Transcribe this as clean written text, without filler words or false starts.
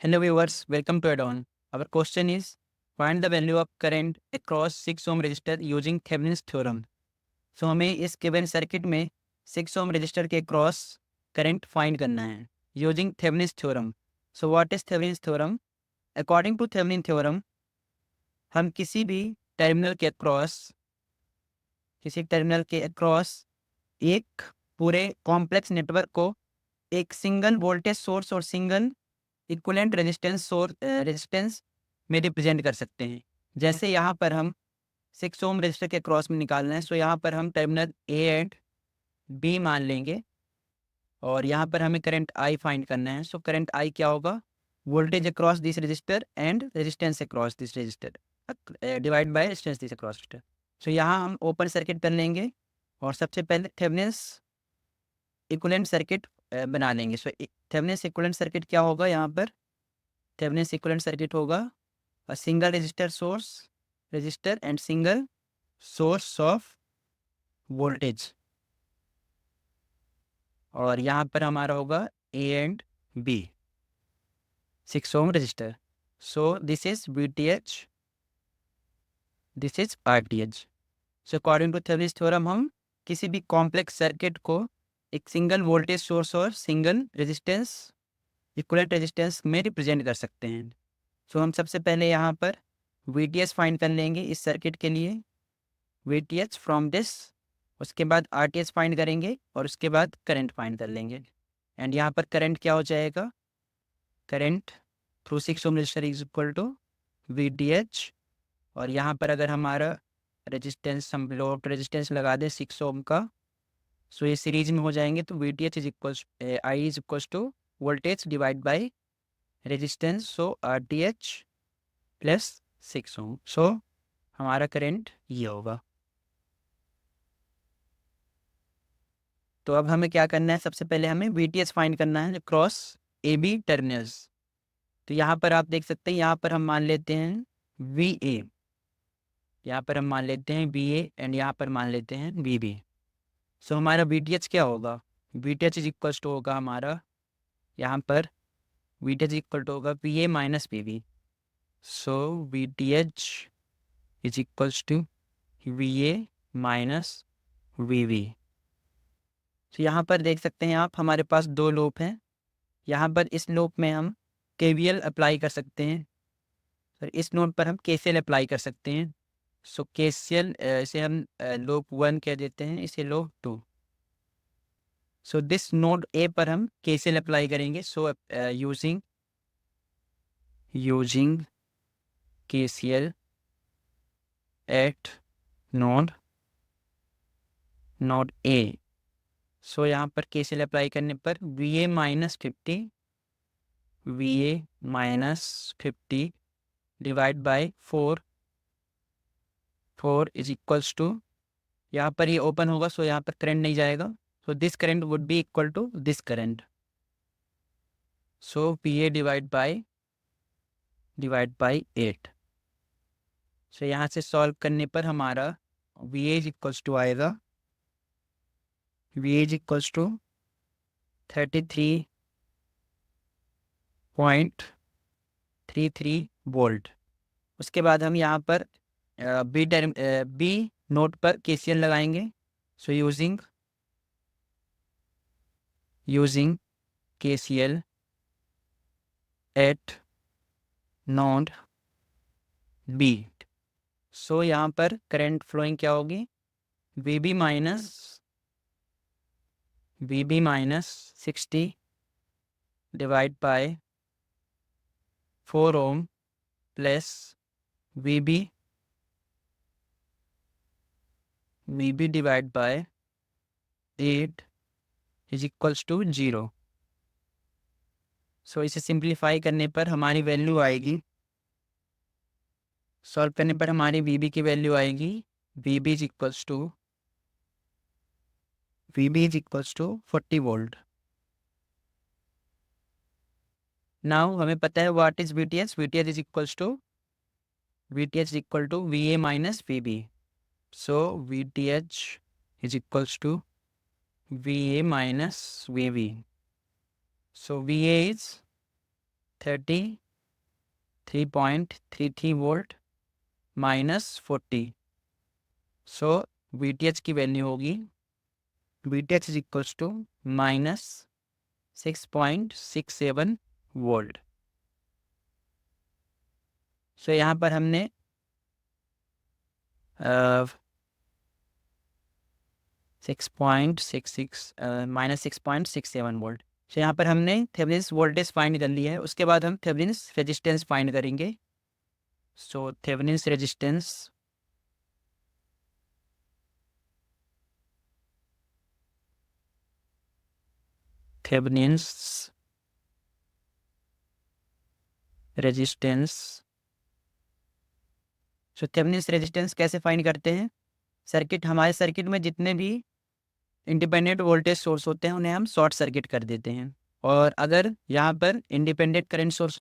Hello viewers, welcome to add-on. Our question is find the value of current across 6 ohm resistor using Thevenin's theorem. So हमें इस given circuit में 6 ohm resistor के cross current find करना है using Thevenin's theorem. So what is Thevenin's theorem? According to Thevenin theorem, हम किसी भी terminal के अक्रॉस एक पूरे कॉम्प्लेक्स नेटवर्क को एक सिंगल वोल्टेज सोर्स और सिंगल इक्विवेलेंट रेजिस्टेंस में रिप्रेजेंट कर सकते हैं। जैसे यहाँ पर हम 6 ओम रेजिस्टर के क्रॉस में निकालना है, सो यहाँ पर हम टर्मिनल ए एंड बी मान लेंगे और यहाँ पर हमें करंट आई फाइंड करना है। सो करंट आई क्या होगा? Voltage across this resistor and resistance across this resistor divide by resistance this across resistor. So यहाँ हम ओपन सर्किट कर लेंगे और सबसे पहले थेवेनिन्स इक्विवेलेंट सर्किट बना लेंगे। सो थेवेनिन्स इक्विवेलेंट सर्किट क्या होगा? यहाँ पर थेवेनिन्स इक्विवेलेंट सर्किट होगा a single resistor and single source of voltage, और यहाँ पर हमारा होगा A and B 6 ohm resistor. So this is VTH, this is RTH। So according to Thevenin's theorem हम किसी भी कॉम्प्लेक्स सर्किट को एक सिंगल वोल्टेज सोर्स और सिंगल रेजिस्टेंस इक्विवेलेंट रेजिस्टेंस में रिप्रेजेंट कर सकते हैं। सो हम सबसे पहले यहाँ पर VTH फाइंड कर लेंगे इस सर्किट के लिए, VTH फ्रॉम दिस। उसके बाद RTH फाइंड करेंगे और उसके बाद करंट फाइंड कर लेंगे। एंड यहाँ पर करंट क्या हो जाएगा? Current through 6 ohm resistor is equal to VTH, और यहाँ पर अगर हमारा रेजिस्टेंस हम लोड रेजिस्टेंस लगा दें 6 ओम का, सो ये सीरीज में हो जाएंगे। तो VTH is equal I is equal to voltage divide by resistance, so RTH plus 6 ohm. So हमारा करंट ये होगा। तो अब हमें क्या करना है? सबसे पहले हमें VTH फाइंड करना है क्रॉस AB टर्मिनल्स। तो यहाँ पर आप देख सकते हैं, यहाँ पर हम मान लेते हैं VA, यहाँ पर हम मान लेते हैं BA एंड यहाँ पर मान लेते हैं BB। सो हमारा VTH क्या होगा? VTH इज इक्वल टू होगा हमारा, यहाँ पर VTH इक्वल टू होगा VA minus BB। So VTH is equal to VA minus VB। तो यहाँ पर देख सकते हैं आप, हमारे पास दो लूप हैं। यहाँ पर इस लूप में हम KVL अप्लाई कर सकते हैं, सर इस नोड पर हम KCL अप्लाई कर सकते हैं। सो KCL इसे हम लूप 1 कह देते हैं, इसे loop 2। So this node A पर हम KCL अप्लाई करेंगे। So using KCL at node A. So यहाँ पर KCL अप्लाई करने पर VA minus 50 divide by 4 is equals to, यहाँ पर ये ओपन होगा, सो यहाँ पर करंट नहीं जाएगा। So this current would be equal to this current. So VA divide by 8। So यहाँ से सॉल्व करने पर हमारा VA इज इक्वल्स टू आएगा, VA is equals to 33.33 volt. उसके बाद हम यहाँ पर बी नोड पर KCL लगाएंगे। So using KCL at node B. So यहाँ पर करंट फ्लोइंग क्या होगी? VB minus 60 divide by 4 ohm plus VB divide by 8 is equals to 0। So इसे सिंप्लीफाई करने पर हमारी वैल्यू आएगी, सॉल्व करने पर हमारी VB की वैल्यू आएगी, VB is equals to 40 volt. Now हमें पता है what is VTH। VTH is equal to VA minus VB। So VTH is equals to VA minus VB। So VA is 33.33 volt minus 40। So VTH की value होगी VTH is equals to minus 6.67 volt. So यहाँ पर हमने minus 6.67 volt. So यहाँ पर हमने Thevenin's voltage find कर लिया है। उसके बाद हम थेवेनिन्स रेजिस्टेंस फाइंड करेंगे। So Thevenin's resistance so Thevenin's resistance कैसे फाइंड करते हैं? हमारे सर्किट में जितने भी इंडिपेंडेंट वोल्टेज सोर्स होते हैं उन्हें हम शॉर्ट सर्किट कर देते हैं, और अगर यहाँ पर इंडिपेंडेंट करंट सोर्स